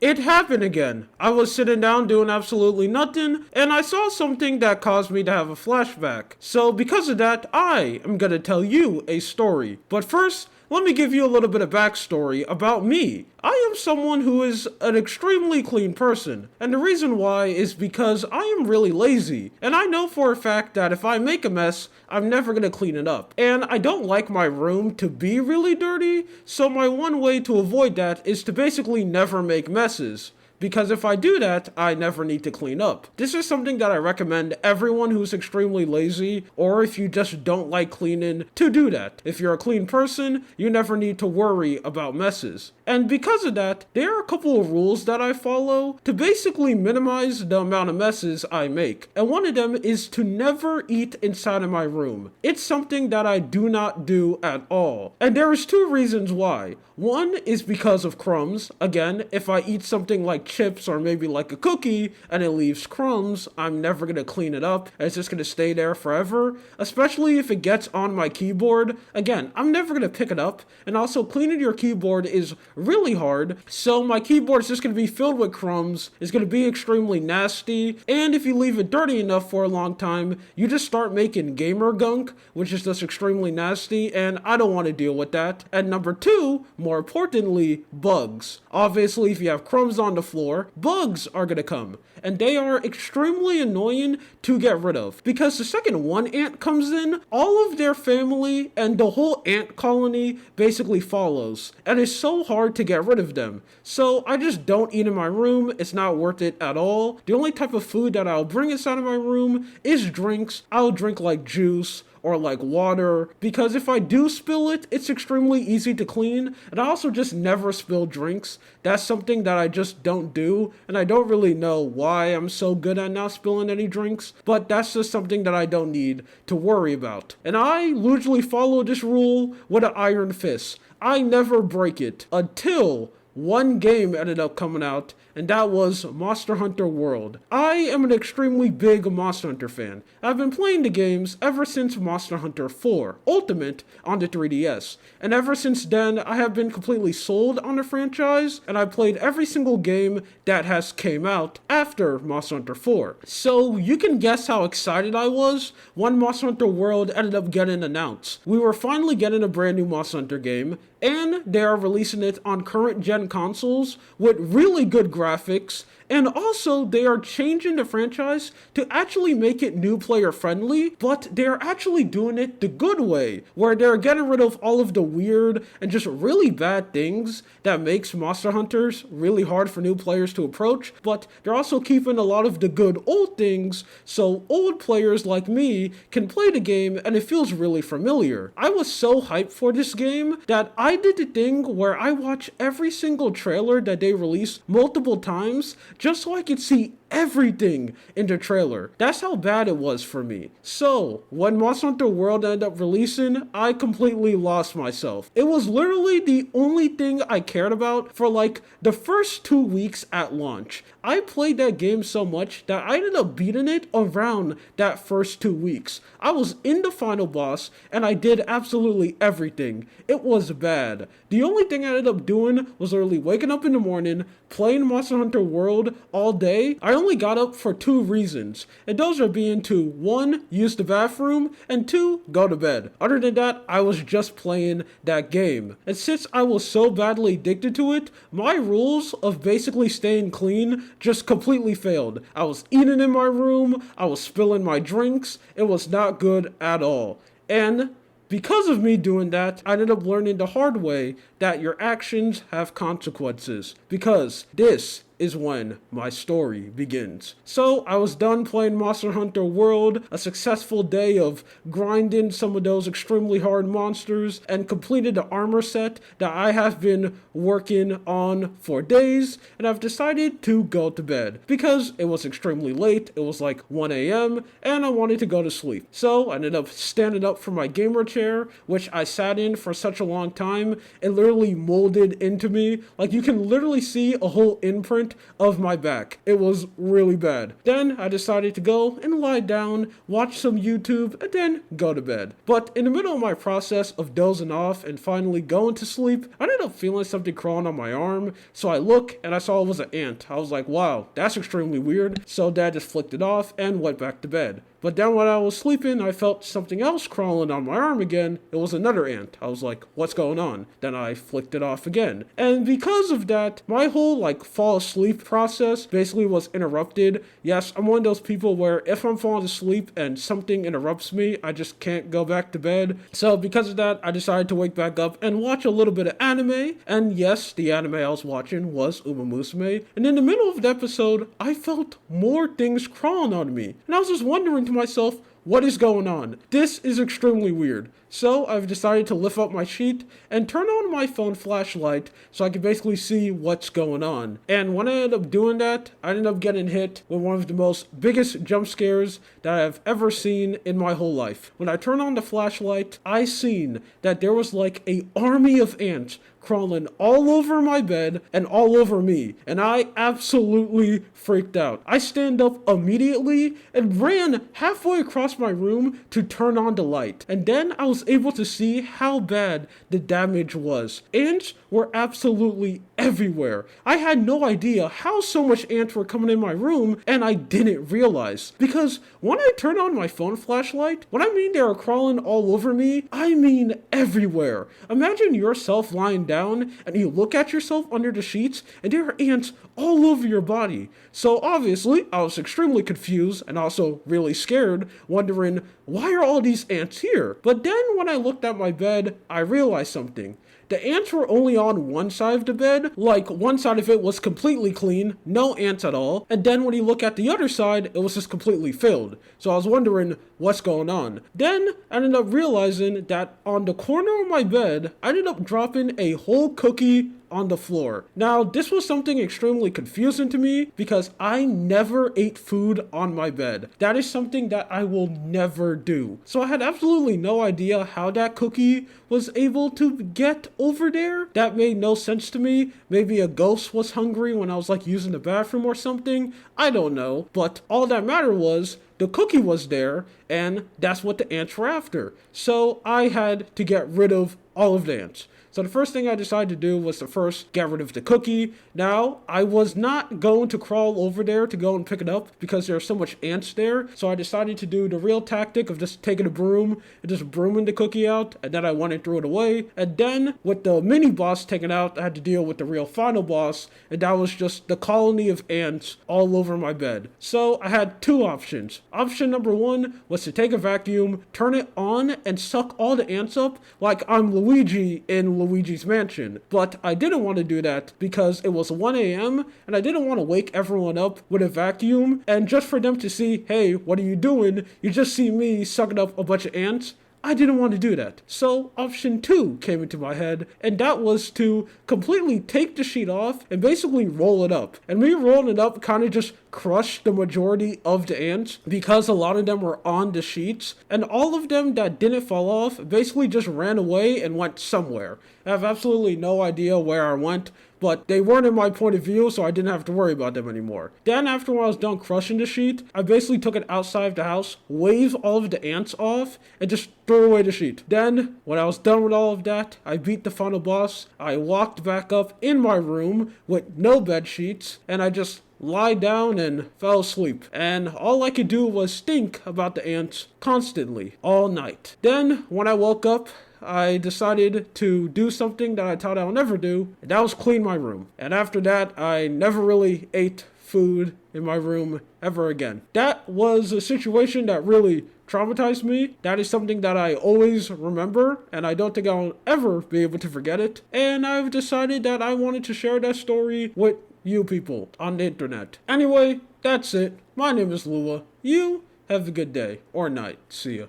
It happened again. I was sitting down doing absolutely nothing, and I saw something that caused me to have a flashback. So, because of that, I am gonna tell you a story. But first, let me give you a little bit of backstory about me. I am someone who is an extremely clean person, and the reason why is because I am really lazy, and I know for a fact that if I make a mess, I'm never gonna clean it up. And I don't like my room to be really dirty, so my one way to avoid that is to basically never make messes. Because if I do that, I never need to clean up. This is something that I recommend everyone who's extremely lazy, or if you just don't like cleaning, to do that. If you're a clean person, you never need to worry about messes. And because of that, there are a couple of rules that I follow to basically minimize the amount of messes I make. And one of them is to never eat inside of my room. It's something that I do not do at all. And there is two reasons why. One is because of crumbs. Again, if I eat something like chips or maybe like a cookie and it leaves crumbs, I'm never gonna clean it up. It's just gonna stay there forever, especially if it gets on my keyboard. Again, I'm never gonna pick it up, and also cleaning your keyboard is really hard, so my keyboard is just gonna be filled with crumbs. It's gonna be extremely nasty, and if you leave it dirty enough for a long time, you just start making gamer gunk, which is just extremely nasty, and I don't want to deal with that. And number two, more importantly, bugs. Obviously, if you have crumbs on the floor, bugs are gonna come, and they are extremely annoying to get rid of, because the second one ant comes in, all of their family and the whole ant colony basically follows, and it's so hard to get rid of them. So I just don't eat in my room. It's not worth it at all. The only type of food that I'll bring inside of my room is drinks. I'll drink like juice or like water, because if I do spill it, it's extremely easy to clean, and I also just never spill drinks. That's something that I just don't do, and I don't really know why I'm so good at not spilling any drinks, but that's just something that I don't need to worry about. And I usually follow this rule with an iron fist. I never break it until one game ended up coming out, and that was Monster Hunter World. I am an extremely big Monster Hunter fan. I've been playing the games ever since Monster Hunter 4 Ultimate on the 3DS, and ever since then I have been completely sold on the franchise, and I played every single game that has came out after Monster Hunter 4. So you can guess how excited I was when Monster Hunter World ended up getting announced. We were finally getting a brand new Monster Hunter game, and they are releasing it on current gen consoles with really good graphics, and also they are changing the franchise to actually make it new player friendly, but they're actually doing it the good way, where they're getting rid of all of the weird and just really bad things that makes Monster Hunters really hard for new players to approach, but they're also keeping a lot of the good old things so old players like me can play the game and it feels really familiar. I was so hyped for this game that I did the thing where I watch every single trailer that they release multiple times just so I could see everything in the trailer. That's how bad it was for me. So, when Monster Hunter World ended up releasing, I completely lost myself. It was literally the only thing I cared about for like the first 2 weeks at launch. I played that game so much that I ended up beating it around that first 2 weeks. I was in the final boss and I did absolutely everything. It was bad. The only thing I ended up doing was literally waking up in the morning, playing Monster Hunter World all day. I only got up for two reasons, and those are being to 1, use the bathroom, and 2, go to bed. Other than that, I was just playing that game. And since I was so badly addicted to it, my rules of basically staying clean just completely failed. I was eating in my room, I was spilling my drinks, it was not good at all. And because of me doing that, I ended up learning the hard way that your actions have consequences. Because this is when my story begins. So I was done playing Monster Hunter World, a successful day of grinding some of those extremely hard monsters, and completed the armor set that I have been working on for days, and I've decided to go to bed because it was extremely late. It was like 1 a.m. and I wanted to go to sleep. So I ended up standing up from my gamer chair, which I sat in for such a long time. It literally molded into me. Like, you can literally see a whole imprint front of my back. It was really bad. Then I decided to go and lie down, watch some YouTube, and then go to bed. But in the middle of my process of dozing off and finally going to sleep, I ended up feeling something crawling on my arm. So I look and I saw it was an ant. I was like, wow, that's extremely weird. So Dad just flicked it off and went back to bed. But then when I was sleeping, I felt something else crawling on my arm again. It was another ant. I was like, what's going on? Then I flicked it off again. And because of that, my whole fall asleep process basically was interrupted. Yes, I'm one of those people where if I'm falling asleep and something interrupts me, I just can't go back to bed. So because of that, I decided to wake back up and watch a little bit of anime. And yes, the anime I was watching was Uma Musume. And in the middle of the episode, I felt more things crawling on me. And I was just wondering to myself, what is going on? This is extremely weird. So I've decided to lift up my sheet and turn on my phone flashlight so I can basically see what's going on. And when I ended up doing that, I ended up getting hit with one of the most biggest jump scares that I've ever seen in my whole life. When I turned on the flashlight, I seen that there was like a army of ants crawling all over my bed and all over me, and I absolutely freaked out. I stand up immediately and ran halfway across my room to turn on the light, and then I was able to see how bad the damage was. Ants were absolutely everywhere. I had no idea how so much ants were coming in my room, and I didn't realize, because when I turned on my phone flashlight, when I mean they were crawling all over me, I mean everywhere. Imagine yourself lying down and you look at yourself under the sheets and there are ants all over your body. So obviously I was extremely confused and also really scared, wondering why are all these ants here? But then when I looked at my bed, I realized something. The ants were only on one side of the bed, like one side of it was completely clean, no ants at all, and then when you look at the other side, it was just completely filled. So I was wondering what's going on. Then I ended up realizing that on the corner of my bed, I ended up dropping a whole cookie on the floor. Now, this was something extremely confusing to me because I never ate food on my bed. That is something that I will never do. So I had absolutely no idea how that cookie was able to get over there. That made no sense to me. Maybe a ghost was hungry when I was using the bathroom or something. I don't know. But all that mattered was the cookie was there, and that's what the ants were after. So I had to get rid of all of the ants. So the first thing I decided to do was to first get rid of the cookie. Now, I was not going to crawl over there to go and pick it up because there are so much ants there. So I decided to do the real tactic of just taking a broom and just brooming the cookie out, and then I went and threw it away. And then with the mini boss taken out, I had to deal with the real final boss, and that was just the colony of ants all over my bed. So I had two options. Option number one was to take a vacuum, turn it on, and suck all the ants up like I'm Luigi in Luigi's Mansion. But I didn't want to do that because it was 1 a.m. and I didn't want to wake everyone up with a vacuum and just for them to see, hey, what are you doing? You just see me sucking up a bunch of ants. I didn't want to do that. So option 2 came into my head, and that was to completely take the sheet off and basically roll it up. And me rolling it up kind of just crushed the majority of the ants because a lot of them were on the sheets, and all of them that didn't fall off basically just ran away and went somewhere. I have absolutely no idea where I went, but they weren't in my point of view, so I didn't have to worry about them anymore. Then after I was done crushing the sheet, I basically took it outside of the house, waved all of the ants off, and just threw away the sheet. Then, when I was done with all of that, I beat the final boss, I walked back up in my room with no bed sheets, and I just lied down and fell asleep. And all I could do was think about the ants constantly, all night. Then, when I woke up, I decided to do something that I thought I'll never do, and that was clean my room. And after that, I never really ate food in my room ever again. That was a situation that really traumatized me. That is something that I always remember, and I don't think I'll ever be able to forget it. And I've decided that I wanted to share that story with you people on the internet. Anyway, that's it. My name is Lua. You have a good day or night. See ya.